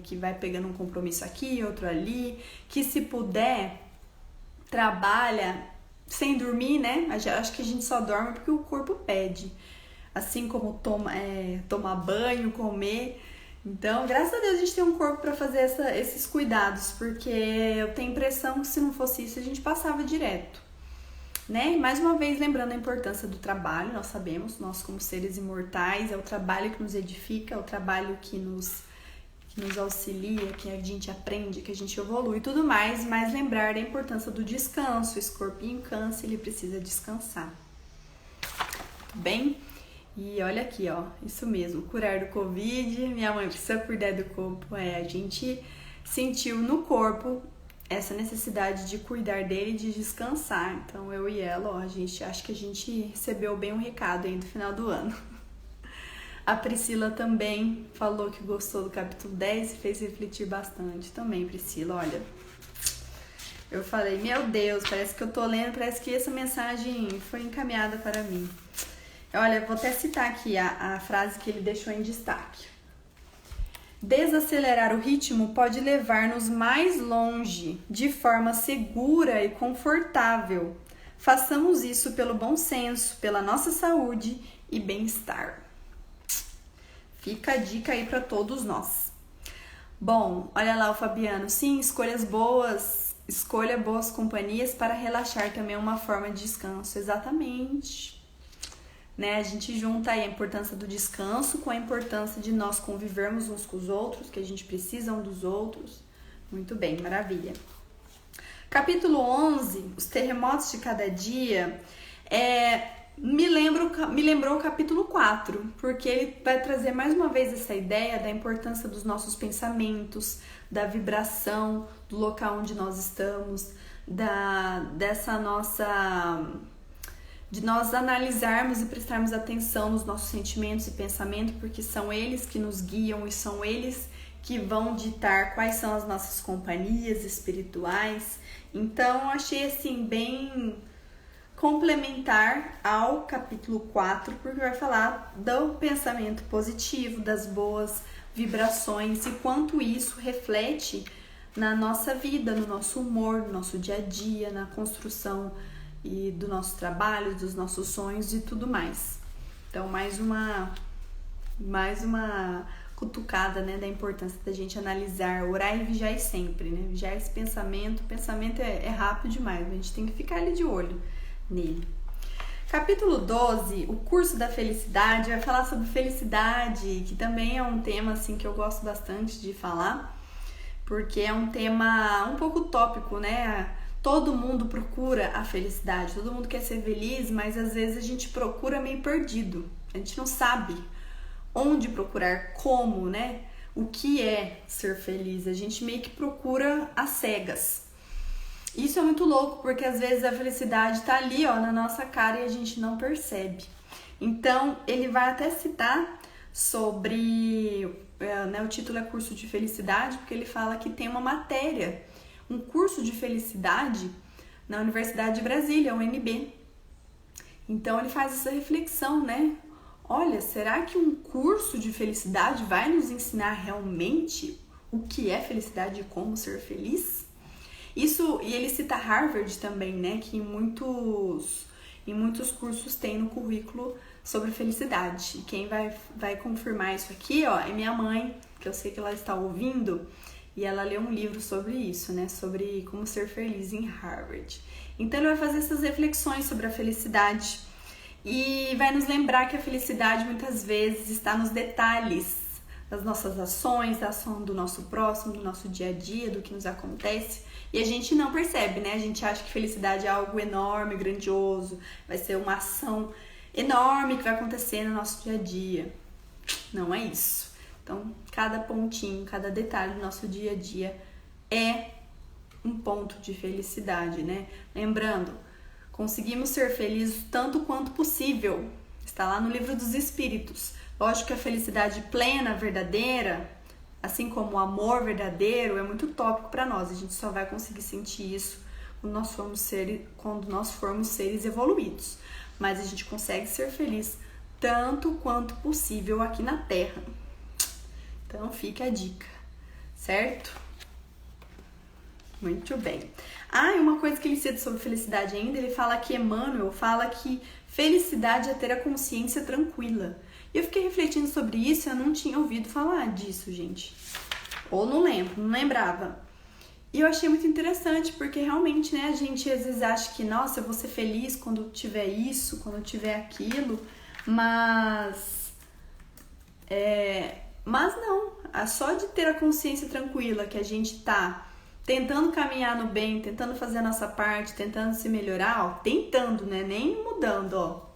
que vai pegando um compromisso aqui, outro ali, que se puder, trabalha sem dormir, né? Acho que a gente só dorme porque o corpo pede, assim como tomar banho, comer. Então, graças a Deus a gente tem um corpo para fazer esses cuidados, porque eu tenho a impressão que se não fosse isso a gente passava direto, né? E mais uma vez lembrando a importância do trabalho, nós sabemos, nós como seres imortais, é o trabalho que nos edifica, é o trabalho que nos auxilia, que a gente aprende, que a gente evolui e tudo mais, mas lembrar da importância do descanso. O escorpião câncer, ele precisa descansar. Tudo bem? E olha aqui, ó, isso mesmo, curar do Covid, minha mãe precisa cuidar do corpo, a gente sentiu no corpo essa necessidade de cuidar dele e de descansar. Então eu e ela, ó, acho que a gente recebeu bem um recado aí do final do ano. A Priscila também falou que gostou do capítulo 10 e fez refletir bastante também, Priscila, olha. Eu falei, meu Deus, parece que eu tô lendo, parece que essa mensagem foi encaminhada para mim. Olha, vou até citar aqui a frase que ele deixou em destaque. Desacelerar o ritmo pode levar-nos mais longe, de forma segura e confortável. Façamos isso pelo bom senso, pela nossa saúde e bem-estar. Fica a dica aí para todos nós. Bom, olha lá o Fabiano. Sim, escolha boas companhias para relaxar também é uma forma de descanso. Exatamente. Né? A gente junta aí a importância do descanso com a importância de nós convivermos uns com os outros, que a gente precisa um dos outros. Muito bem, maravilha. Capítulo 11, os terremotos de cada dia, me lembrou o capítulo 4, porque ele vai trazer mais uma vez essa ideia da importância dos nossos pensamentos, da vibração, do local onde nós estamos, de nós analisarmos e prestarmos atenção nos nossos sentimentos e pensamentos, porque são eles que nos guiam e são eles que vão ditar quais são as nossas companhias espirituais. Então, eu achei assim bem complementar ao capítulo 4, porque vai falar do pensamento positivo, das boas vibrações e quanto isso reflete na nossa vida, no nosso humor, no nosso dia a dia, na construção e do nosso trabalho, dos nossos sonhos e tudo mais. Então, mais uma cutucada, né, da importância da gente analisar, orar e vigiar sempre, né? Vigiar esse pensamento. O pensamento é rápido demais, a gente tem que ficar ali de olho nele. Capítulo 12, o curso da felicidade, vai falar sobre felicidade, que também é um tema assim que eu gosto bastante de falar, porque é um tema um pouco utópico, né? Todo mundo procura a felicidade, todo mundo quer ser feliz, mas às vezes a gente procura meio perdido. A gente não sabe onde procurar, como, né? O que é ser feliz? A gente meio que procura às cegas. Isso é muito louco, porque às vezes a felicidade tá ali, ó, na nossa cara e a gente não percebe. Então, ele vai até citar sobre, o título é Curso de Felicidade, porque ele fala que tem uma matéria, um curso de felicidade na Universidade de Brasília, UNB. Então, ele faz essa reflexão, né? Olha, será que um curso de felicidade vai nos ensinar realmente o que é felicidade e como ser feliz? Isso, e ele cita Harvard também, né? Que em muitos cursos tem no currículo sobre felicidade. E quem vai confirmar isso aqui, ó, é minha mãe, que eu sei que ela está ouvindo, e ela leu um livro sobre isso, né? Sobre como ser feliz em Harvard. Então ele vai fazer essas reflexões sobre a felicidade e vai nos lembrar que a felicidade muitas vezes está nos detalhes das nossas ações, da ação do nosso próximo, do nosso dia a dia, do que nos acontece. E a gente não percebe, né? A gente acha que felicidade é algo enorme, grandioso, vai ser uma ação enorme que vai acontecer no nosso dia a dia. Não é isso. Então, cada pontinho, cada detalhe do nosso dia a dia é um ponto de felicidade, né? Lembrando, conseguimos ser felizes tanto quanto possível. Está lá no Livro dos Espíritos. Lógico que a felicidade plena, verdadeira, assim como o amor verdadeiro, é muito utópico para nós. A gente só vai conseguir sentir isso quando nós formos seres evoluídos. Mas a gente consegue ser feliz tanto quanto possível aqui na Terra. Então fica a dica, certo? Muito bem. E uma coisa que ele cita sobre felicidade ainda, ele fala que Emmanuel fala que felicidade é ter a consciência tranquila. E eu fiquei refletindo sobre isso e eu não tinha ouvido falar disso, gente. Ou não lembrava. E eu achei muito interessante, porque realmente, né, a gente às vezes acha que, nossa, eu vou ser feliz quando tiver isso, quando tiver aquilo, mas não, só de ter a consciência tranquila que a gente tá tentando caminhar no bem, tentando fazer a nossa parte, tentando se melhorar, ó, tentando, né, nem mudando, ó.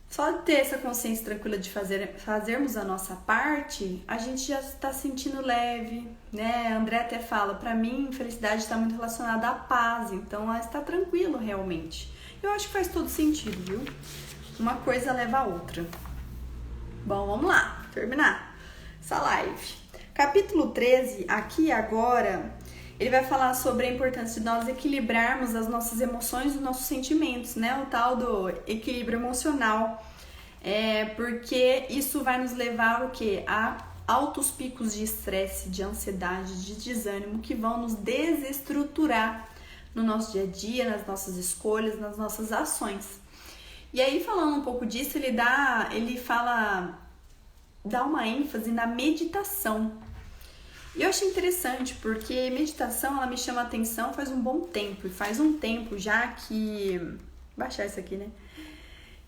Só de ter essa consciência tranquila de fazermos a nossa parte, a gente já está se sentindo leve, né? A André até fala, pra mim, felicidade está muito relacionada à paz, então está tranquilo realmente. Eu acho que faz todo sentido, viu? Uma coisa leva a outra. Bom, vamos lá, terminar essa live. Capítulo 13, aqui e agora, ele vai falar sobre a importância de nós equilibrarmos as nossas emoções e os nossos sentimentos, né? O tal do equilíbrio emocional. Porque isso vai nos levar o quê? A altos picos de estresse, de ansiedade, de desânimo que vão nos desestruturar no nosso dia a dia, nas nossas escolhas, nas nossas ações. E aí, falando um pouco disso, ele dá uma ênfase na meditação. E eu achei interessante, porque meditação, ela me chama a atenção faz um bom tempo. E faz um tempo já que... Vou baixar isso aqui, né?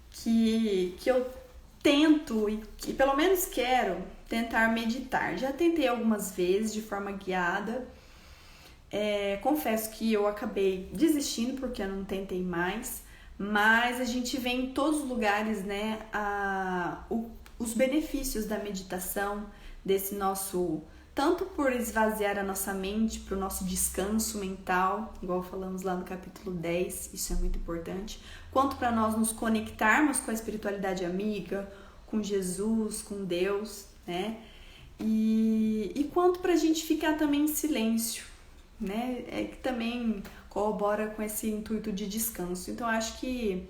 Que eu tento, e pelo menos quero, tentar meditar. Já tentei algumas vezes, de forma guiada. Confesso que eu acabei desistindo, porque eu não tentei mais. Mas a gente vê em todos os lugares, né? Os benefícios da meditação, desse nosso... Tanto por esvaziar a nossa mente, para o nosso descanso mental, igual falamos lá no capítulo 10, isso é muito importante, quanto para nós nos conectarmos com a espiritualidade amiga, com Jesus, com Deus, né? E quanto para a gente ficar também em silêncio, né? Que também corrobora com esse intuito de descanso. Então, acho que,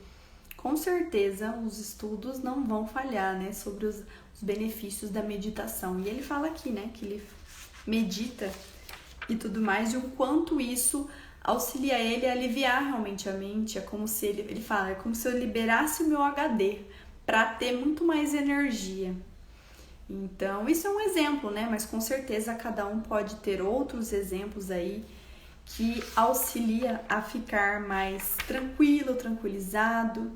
com certeza, os estudos não vão falhar, né? Sobre os benefícios da meditação. E ele fala aqui, né, que ele medita e tudo mais, e o quanto isso auxilia ele a aliviar realmente a mente. É como se ele fala, é como se eu liberasse o meu HD para ter muito mais energia. Então, isso é um exemplo, né? Mas com certeza cada um pode ter outros exemplos aí que auxilia a ficar mais tranquilo, tranquilizado,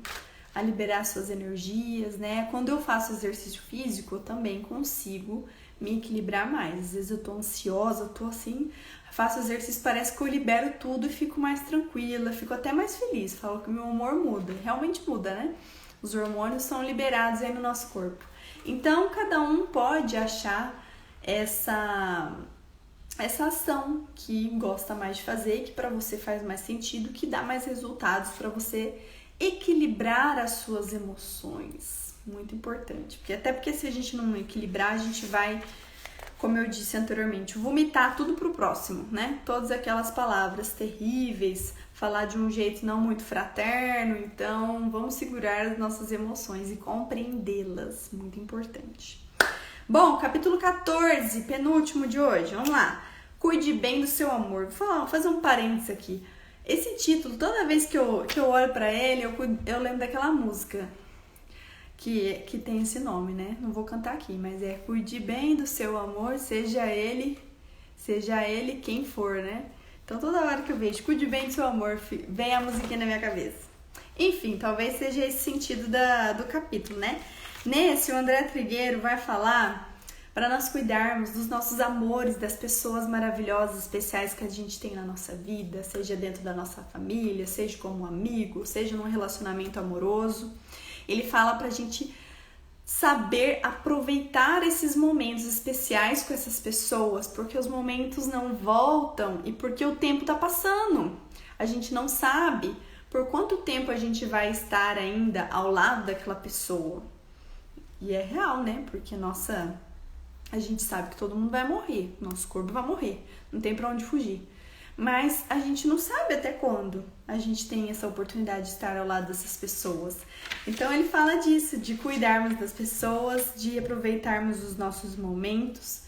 a liberar suas energias, né? Quando eu faço exercício físico, eu também consigo me equilibrar mais. Às vezes eu tô ansiosa, tô assim, faço exercício, parece que eu libero tudo e fico mais tranquila, fico até mais feliz. Falo que o meu humor muda, realmente muda, né? Os hormônios são liberados aí no nosso corpo. Então, cada um pode achar essa ação que gosta mais de fazer, que para você faz mais sentido, que dá mais resultados para você Equilibrar as suas emoções, muito importante, porque se a gente não equilibrar, a gente vai, como eu disse anteriormente, vomitar tudo pro próximo, né? Todas aquelas palavras terríveis, falar de um jeito não muito fraterno. Então, vamos segurar as nossas emoções e compreendê-las, muito importante. Bom, capítulo 14, penúltimo de hoje, vamos lá. Cuide bem do seu amor. Vou fazer um parênteses aqui. Esse título, toda vez que eu olho pra ele, eu lembro daquela música que tem esse nome, né? Não vou cantar aqui, mas é cuide bem do seu amor, seja ele quem for, né? Então toda hora que eu vejo cuide bem do seu amor, vem a musiquinha na minha cabeça. Enfim, talvez seja esse sentido do capítulo, né? Nesse, o André Trigueiro vai falar para nós cuidarmos dos nossos amores, das pessoas maravilhosas, especiais que a gente tem na nossa vida, seja dentro da nossa família, seja como um amigo, seja num relacionamento amoroso. Ele fala pra gente saber aproveitar esses momentos especiais com essas pessoas, porque os momentos não voltam e porque o tempo tá passando. A gente não sabe por quanto tempo a gente vai estar ainda ao lado daquela pessoa. E é real, né? Porque a gente sabe que todo mundo vai morrer, nosso corpo vai morrer, não tem pra onde fugir. Mas a gente não sabe até quando a gente tem essa oportunidade de estar ao lado dessas pessoas. Então ele fala disso, de cuidarmos das pessoas, de aproveitarmos os nossos momentos,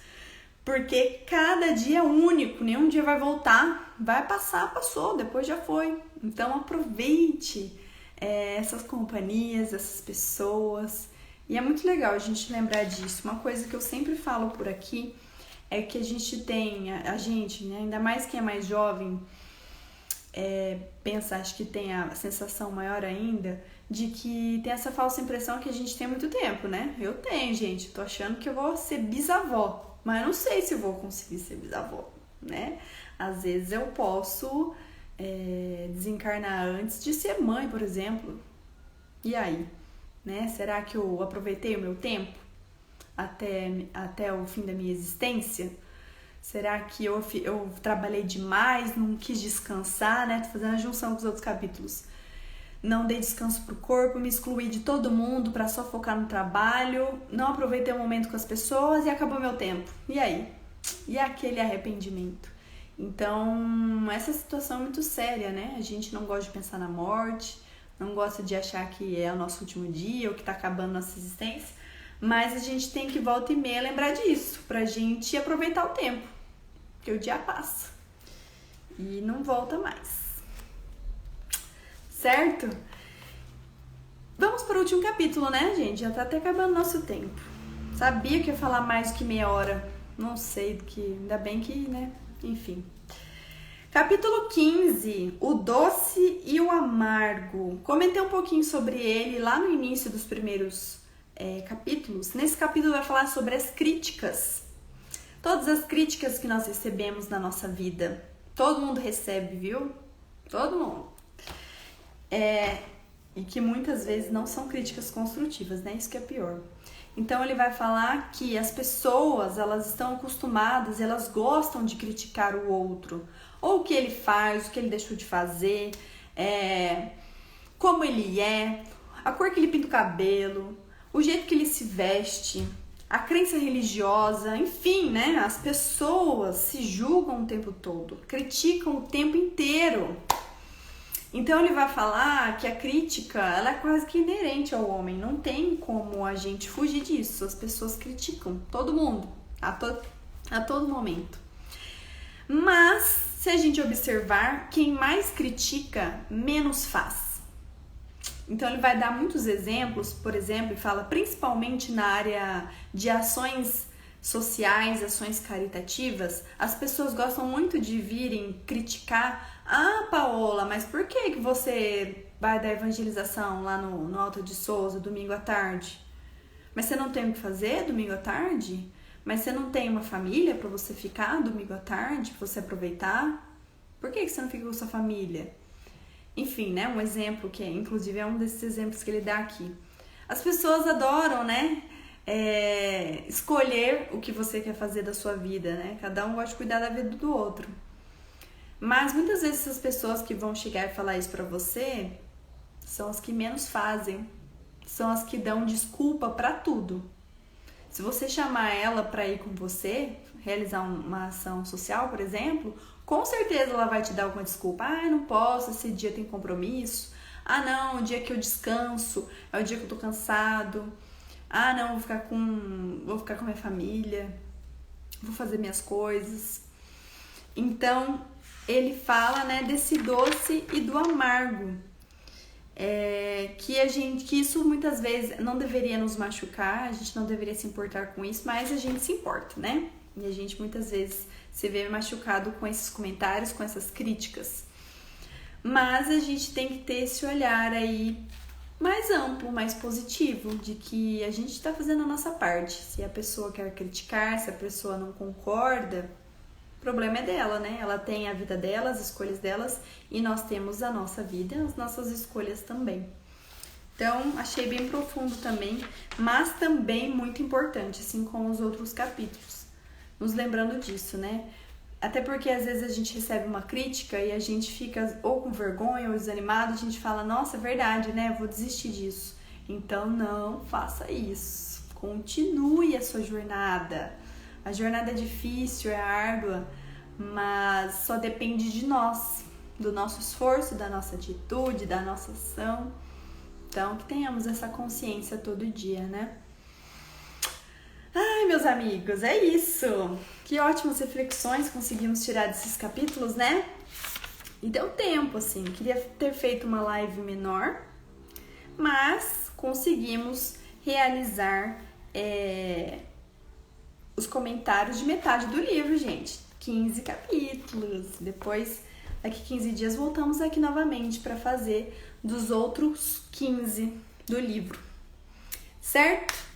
porque cada dia é único, nenhum dia vai voltar, vai passar, passou, depois já foi. Então aproveite essas companhias, essas pessoas. E é muito legal a gente lembrar disso. Uma coisa que eu sempre falo por aqui é que a gente tem, né, ainda mais quem é mais jovem, acho que tem a sensação maior ainda de que tem essa falsa impressão que a gente tem muito tempo, né? Eu tenho, gente, tô achando que eu vou ser bisavó, mas eu não sei se eu vou conseguir ser bisavó, né? Às vezes eu posso desencarnar antes de ser mãe, por exemplo. E aí? Né? Será que eu aproveitei o meu tempo até o fim da minha existência? Será que eu trabalhei demais, não quis descansar, né? Tô fazendo a junção com os outros capítulos. Não dei descanso pro corpo, me excluí de todo mundo para só focar no trabalho, não aproveitei o momento com as pessoas e acabou meu tempo. E aí? E aquele arrependimento? Então, essa situação é muito séria, né? A gente não gosta de pensar na morte, não gosta de achar que é o nosso último dia ou que tá acabando nossa existência, mas a gente tem que volta e meia lembrar disso, pra gente aproveitar o tempo, porque o dia passa e não volta mais, certo? Vamos para o último capítulo, né, gente? Já tá até acabando nosso tempo. Sabia que ia falar mais do que meia hora, não sei, ainda bem que, né, enfim. Capítulo 15, o doce e o amargo. Comentei um pouquinho sobre ele lá no início dos primeiros capítulos. Nesse capítulo vai falar sobre as críticas. Todas as críticas que nós recebemos na nossa vida. Todo mundo recebe, viu? Todo mundo. E que muitas vezes não são críticas construtivas, né? Isso que é pior. Então ele vai falar que as pessoas, elas estão acostumadas, elas gostam de criticar o outro. Ou o que ele faz, o que ele deixou de fazer, como ele é, a cor que ele pinta o cabelo, o jeito que ele se veste, a crença religiosa, enfim, né? As pessoas se julgam o tempo todo, criticam o tempo inteiro. Então ele vai falar que a crítica, ela é quase que inerente ao homem, não tem como a gente fugir disso. As pessoas criticam todo mundo, a todo momento. Mas, se a gente observar, quem mais critica, menos faz. Então ele vai dar muitos exemplos, por exemplo, e fala principalmente na área de ações sociais, ações caritativas, as pessoas gostam muito de virem criticar. Ah, Paola, mas por que você vai dar evangelização lá no Alto de Souza, domingo à tarde? Mas você não tem o que fazer domingo à tarde? Mas você não tem uma família para você ficar domingo à tarde, para você aproveitar? Por que você não fica com sua família? Enfim, né? Um exemplo que, inclusive, é um desses exemplos que ele dá aqui. As pessoas adoram, né? Escolher o que você quer fazer da sua vida, né? Cada um gosta de cuidar da vida do outro. Mas muitas vezes essas pessoas que vão chegar e falar isso pra você, são as que menos fazem, são as que dão desculpa pra tudo. Se você chamar ela pra ir com você, realizar uma ação social, por exemplo, com certeza ela vai te dar alguma desculpa. Ah, não posso, esse dia tem compromisso. Ah, não, o dia que eu descanso é o dia que eu tô cansado. Ah, não, vou ficar com minha família, vou fazer minhas coisas. Então, ele fala, né, desse doce e do amargo. Que isso muitas vezes não deveria nos machucar, a gente não deveria se importar com isso, mas a gente se importa, né? E a gente muitas vezes se vê machucado com esses comentários, com essas críticas. Mas a gente tem que ter esse olhar aí mais amplo, mais positivo, de que a gente está fazendo a nossa parte. Se a pessoa quer criticar, se a pessoa não concorda, o problema é dela, né? Ela tem a vida dela, as escolhas delas, e nós temos a nossa vida, as nossas escolhas também. Então, achei bem profundo também, mas também muito importante, assim como os outros capítulos. Nos lembrando disso, né? Até porque às vezes a gente recebe uma crítica e a gente fica ou com vergonha ou desanimado, a gente fala, nossa, é verdade, né? Vou desistir disso. Então não faça isso. Continue a sua jornada. A jornada é difícil, é árdua, mas só depende de nós, do nosso esforço, da nossa atitude, da nossa ação. Então, que tenhamos essa consciência todo dia, né? Ai, meus amigos, é isso! Que ótimas reflexões conseguimos tirar desses capítulos, né? E deu tempo, assim, queria ter feito uma live menor, mas conseguimos realizar os comentários de metade do livro, gente. 15 capítulos. Depois, daqui 15 dias, voltamos aqui novamente para fazer dos outros 15 do livro. Certo?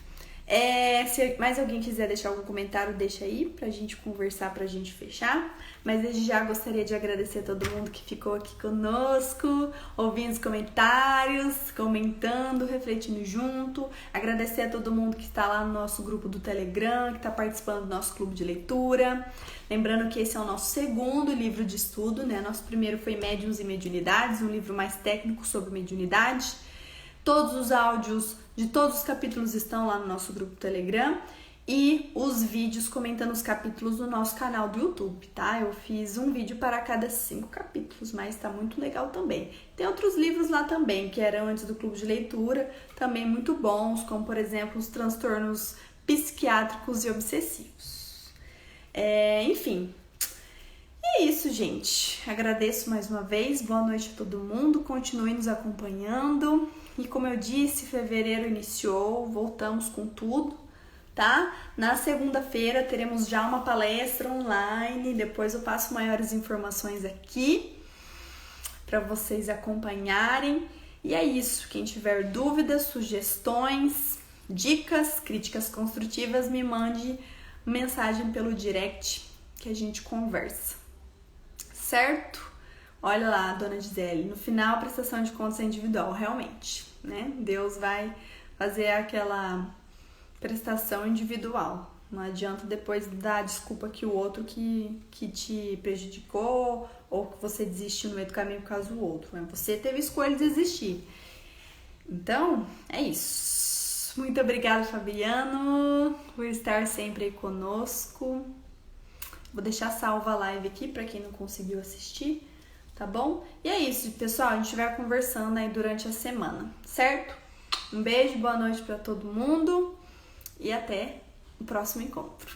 Se mais alguém quiser deixar algum comentário, deixa aí pra gente conversar, pra gente fechar. Mas desde já gostaria de agradecer a todo mundo que ficou aqui conosco, ouvindo os comentários, comentando, refletindo junto. Agradecer a todo mundo que está lá no nosso grupo do Telegram, que está participando do nosso clube de leitura. Lembrando que esse é o nosso segundo livro de estudo, né? Nosso primeiro foi Médiuns e Mediunidades, um livro mais técnico sobre mediunidade. Todos os áudios de todos os capítulos estão lá no nosso grupo Telegram e os vídeos comentando os capítulos no nosso canal do YouTube, tá? Eu fiz um vídeo para cada 5 capítulos, mas tá muito legal também. Tem outros livros lá também, que eram antes do clube de leitura, também muito bons, como por exemplo os transtornos psiquiátricos e obsessivos. Enfim, é isso, gente. Agradeço mais uma vez, boa noite a todo mundo, continue nos acompanhando. E como eu disse, fevereiro iniciou, voltamos com tudo, tá? Na segunda-feira teremos já uma palestra online, depois eu passo maiores informações aqui para vocês acompanharem. E é isso, quem tiver dúvidas, sugestões, dicas, críticas construtivas, me mande mensagem pelo direct que a gente conversa, certo? Olha lá, dona Gisele, no final a prestação de contas é individual, realmente, né? Deus vai fazer aquela prestação individual. Não adianta depois dar desculpa que o outro que te prejudicou ou que você desistiu no meio do caminho por causa do outro, né? Você teve escolha de desistir. Então, é isso. Muito obrigada, Fabiano, por estar sempre aí conosco. Vou deixar salva a live aqui para quem não conseguiu assistir. Tá bom? E é isso, pessoal. A gente vai conversando aí durante a semana, certo? Um beijo, boa noite pra todo mundo e até o próximo encontro.